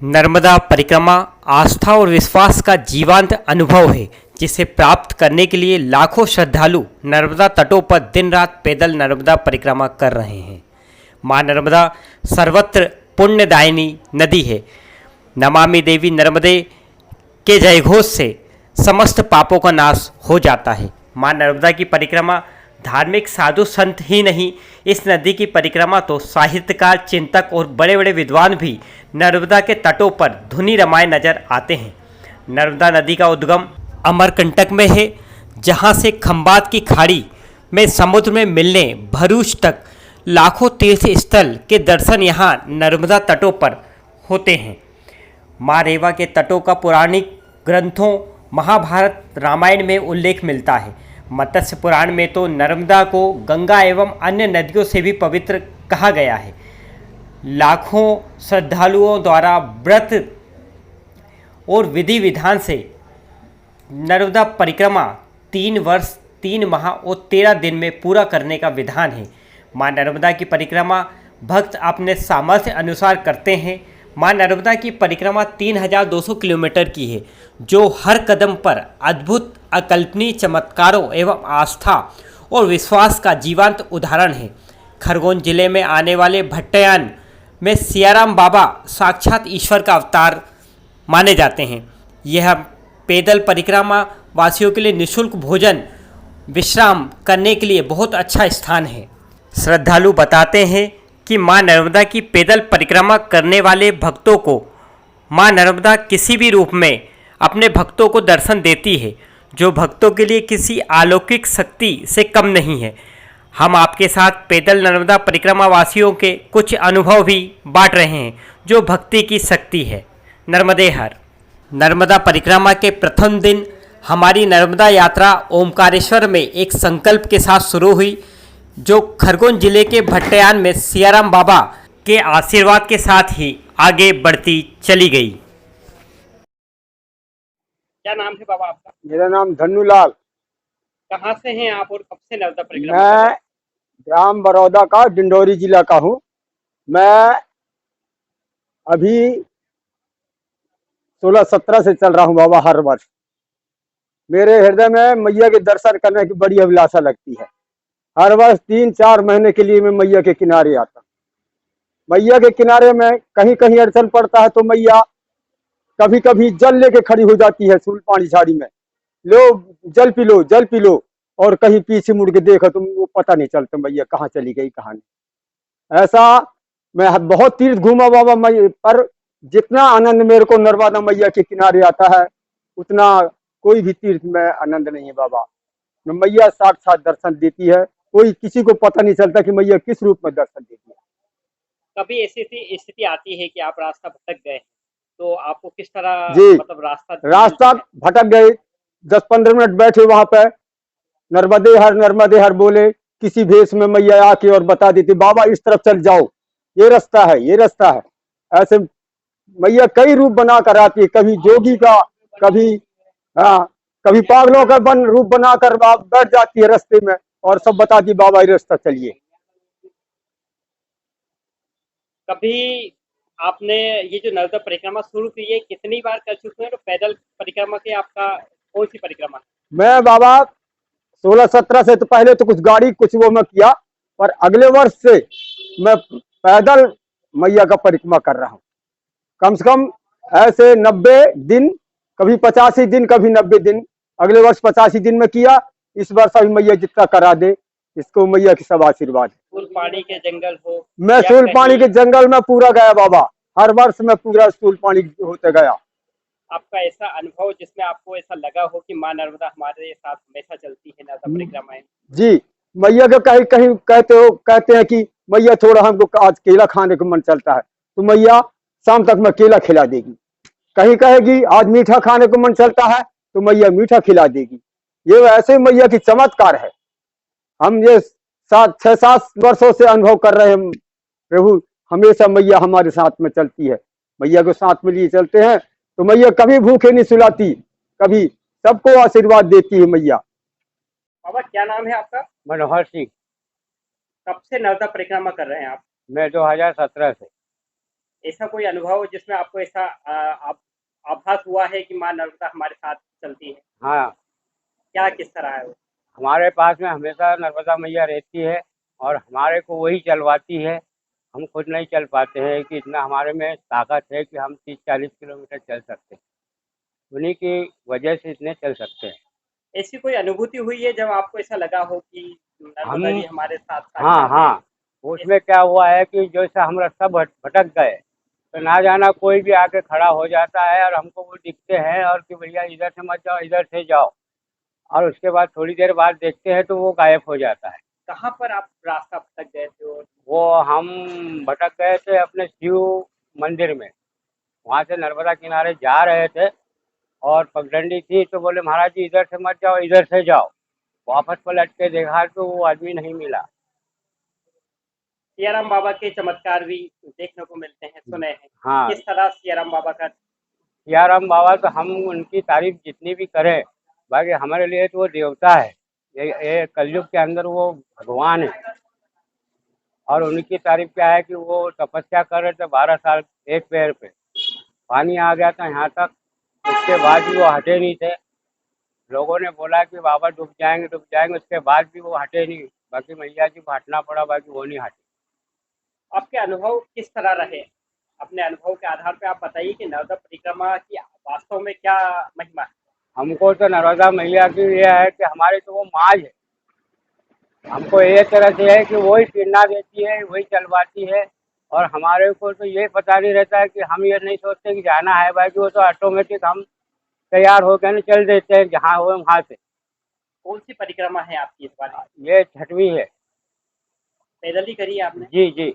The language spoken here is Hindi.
नर्मदा परिक्रमा आस्था और विश्वास का जीवंत अनुभव है, जिसे प्राप्त करने के लिए लाखों श्रद्धालु नर्मदा तटों पर दिन रात पैदल नर्मदा परिक्रमा कर रहे हैं। मां नर्मदा सर्वत्र पुण्यदायिनी नदी है। नमामि देवी नर्मदे के जयघोष से समस्त पापों का नाश हो जाता है। मां नर्मदा की परिक्रमा धार्मिक साधु संत ही नहीं, इस नदी की परिक्रमा तो साहित्यकार, चिंतक और बड़े बड़े विद्वान भी नर्मदा के तटों पर धुनी रमाए नजर आते हैं। नर्मदा नदी का उद्गम अमरकंटक में है, जहां से खंबात की खाड़ी में समुद्र में मिलने भरूच तक लाखों तीर्थ स्थल के दर्शन यहां नर्मदा तटों पर होते हैं। माँ रेवा के तटों का पौराणिक ग्रंथों महाभारत रामायण में उल्लेख मिलता है। मत्स्य पुराण में तो नर्मदा को गंगा एवं अन्य नदियों से भी पवित्र कहा गया है। लाखों श्रद्धालुओं द्वारा व्रत और विधि विधान से नर्मदा परिक्रमा 3 वर्ष 3 माह और 13 दिन में पूरा करने का विधान है। मां नर्मदा की परिक्रमा भक्त अपने सामर्थ्य अनुसार करते हैं। मां नर्मदा की परिक्रमा 3200 किलोमीटर की है, जो हर कदम पर अद्भुत अकल्पनीय चमत्कारों एवं आस्था और विश्वास का जीवंत उदाहरण है। खरगोन जिले में आने वाले भट्टयान में सियाराम बाबा साक्षात ईश्वर का अवतार माने जाते हैं। यह पैदल परिक्रमा वासियों के लिए निःशुल्क भोजन विश्राम करने के लिए बहुत अच्छा स्थान है। श्रद्धालु बताते हैं कि मां नर्मदा की पैदल परिक्रमा करने वाले भक्तों को मां नर्मदा किसी भी रूप में अपने भक्तों को दर्शन देती है, जो भक्तों के लिए किसी अलौकिक शक्ति से कम नहीं है। हम आपके साथ पैदल नर्मदा परिक्रमा वासियों के कुछ अनुभव भी बांट रहे हैं, जो भक्ति की शक्ति है। नर्मदे हर। नर्मदा परिक्रमा के प्रथम दिन हमारी नर्मदा यात्रा ओमकारेश्वर में एक संकल्प के साथ शुरू हुई, जो खरगोन जिले के भट्टयान में सियाराम बाबा के आशीर्वाद के साथ ही आगे बढ़ती चली गई। क्या नाम है बाबा आपका? मेरा नाम धन्नूलाल। कहाँ से हैं आप और कब से नर्मदा परिक्रमा? मैं ग्राम बरौदा का डिंडोरी जिला का हूँ। मैं अभी 16-17 से चल रहा हूँ बाबा। हर वर्ष मेरे हृदय में मैया के दर्शन करने की बड़ी अभिलाषा लगती है। हर वर्ष 3-4 महीने के लिए मैं मैया के किनारे आता हूँ। मैया के किनारे में कहीं कहीं अड़चन पड़ता है तो मैया कभी कभी जल लेके खड़ी हो जाती है सूल पानी झाड़ी में, लो जल पी लो, जल पी लो। और कहीं पीछे मुड़ के देखो तो वो पता नहीं चलता मैया कहाँ चली गई कहाँ नहीं। ऐसा मैं बहुत तीर्थ घूमा बाबा मैया, पर जितना आनंद मेरे को नर्मदा मैया के किनारे आता है उतना कोई भी तीर्थ में आनंद नहीं है बाबा। मैया साक्षात दर्शन देती है, कोई किसी को पता नहीं चलता कि मैया किस रूप में दर्शन देती है। कभी ऐसी स्थिति आती है कि आप रास्ता भटक गए, तो आपको किस तरह जी मतलब रास्ता भटक गए, 10-15 मिनट बैठे वहां पे, नर्मदे हर बोले, किसी भेष में मैया आके और बता देती बाबा इस तरफ चल जाओ, ये रास्ता है, ये रास्ता है। ऐसे मैया कई रूप बना कर आती है, कभी जोगी का, कभी कभी पागलों का रूप बनाकर बैठ जाती है रास्ते में और सब बताती बाबा ये रास्ता चलिए। कभी आपने ये जो नर्मदा परिक्रमा शुरू की है कितनी बार कर चुके हैं, तो पैदल परिक्रमा के आपका कौन सी परिक्रमा? मैं बाबा 16-17 से तो पहले तो कुछ गाड़ी कुछ वो मैं किया, पर अगले वर्ष से मैं पैदल मैया का परिक्रमा कर रहा हूँ। कम से कम ऐसे 90 दिन, कभी 85 दिन, कभी 90 दिन। अगले वर्ष 85 दिन में किया, इस वर्ष अभी मैया जितना करा दे, इसको मैया की सब आशीर्वाद है। सूलपानी के जंगल हो, मैं सूलपानी के जंगल में पूरा गया बाबा। हर वर्ष में पूरा सूलपानी होते गया। आपका ऐसा अनुभव जिसमें आपको ऐसा लगा हो कि मां नर्मदा हमारे साथ हमेशा चलती है नर्मदा परिक्रमा में? जी, मैया को कहीं कहीं कहते हैं कि मैया थोड़ा हमको आज केला खाने को मन चलता है, तो मैया शाम तक में केला खिला देगी। कहीं कहेगी आज मीठा खाने को मन चलता है, तो मैया मीठा खिला देगी। ये ऐसे मैया की चमत्कार है। हम ये 6-7 वर्षों से अनुभव कर रहे हैं प्रभु, हमेशा मैया हमारे साथ में चलती है। मैया को साथ में लिए चलते हैं तो मैया कभी भूखे नहीं सुलाती, कभी सबको आशीर्वाद देती है मैया। बाबा क्या नाम है आपका? मनोहर सिंह। कब से नर्मदा परिक्रमा कर रहे हैं आप? मैं 2017 से। ऐसा कोई अनुभव जिसमें आपको ऐसा आभास हुआ है कि माँ नर्मदा हमारे साथ चलती है? हाँ, क्या किस्सा रहा है वो? हमारे पास में हमेशा नर्मदा मैया रहती है और हमारे को वही चलवाती है। हम खुद नहीं चल पाते हैं कि इतना हमारे में ताकत है कि हम 30-40 किलोमीटर चल सकते हैं। उन्हीं की वजह से इतने चल सकते हैं। ऐसी कोई अनुभूति हुई है जब आपको ऐसा लगा हो कि हम नर्मदा जी हमारे साथ साथ हाँ, चल रही हाँ, उसमें क्या हुआ है कि जैसे हम रास्ता भटक गए, तो ना जाना कोई भी आके खड़ा हो जाता है और हमको वो दिखते हैं और कि भैया इधर से मत जाओ, इधर से जाओ। और उसके बाद थोड़ी देर बाद देखते हैं तो वो गायब हो जाता है। कहाँ पर आप रास्ता भटक गए थे? और वो हम भटक गए थे अपने शिव मंदिर में। वहाँ से नर्मदा किनारे जा रहे थे और पगडंडी थी तो बोले महाराज जी इधर से मत जाओ, इधर से जाओ। वापस पलट के देखा तो वो आदमी नहीं मिला। सियाराम बाबा के चमत्कार भी देखने को मिलते हैं, सुने हैं। हाँ, किस तरह सियाराम बाबा का? सियाराम बाबा तो हम उनकी तारीफ जितनी भी करें, बाकी हमारे लिए तो वो देवता है। ये कलयुग के अंदर वो भगवान है। और उनकी तारीफ क्या है कि वो तपस्या कर रहे थे 12 साल एक पैर पे। पानी आ गया था यहाँ तक, उसके बाद भी वो हटे नहीं थे। लोगों ने बोला कि बाबा डूब जाएंगे, उसके बाद भी वो हटे नहीं। बाकी मैया जी को हटना पड़ा, बाकी वो नहीं हटे। आपके अनुभव किस तरह रहे? अपने अनुभव के आधार पर आप बताइए कि नर्मदा परिक्रमा की वास्तव में क्या महिमा है? हमको तो नर्मदा मैया की ये है कि हमारी तो वो माँ है। हमको ये तरह से है कि वही प्रेरणा देती है, वही चलवाती है। और हमारे को तो ये पता नहीं रहता है कि हम ये नहीं सोचते कि जाना है, बाकी वो तो ऑटोमेटिक हम तैयार होकर ना चल देते हैं जहाँ हो वहाँ से। कौन सी परिक्रमा है आपकी इस बार? ये 6वीं है। पैदल ही करी है आपने? जी, जी।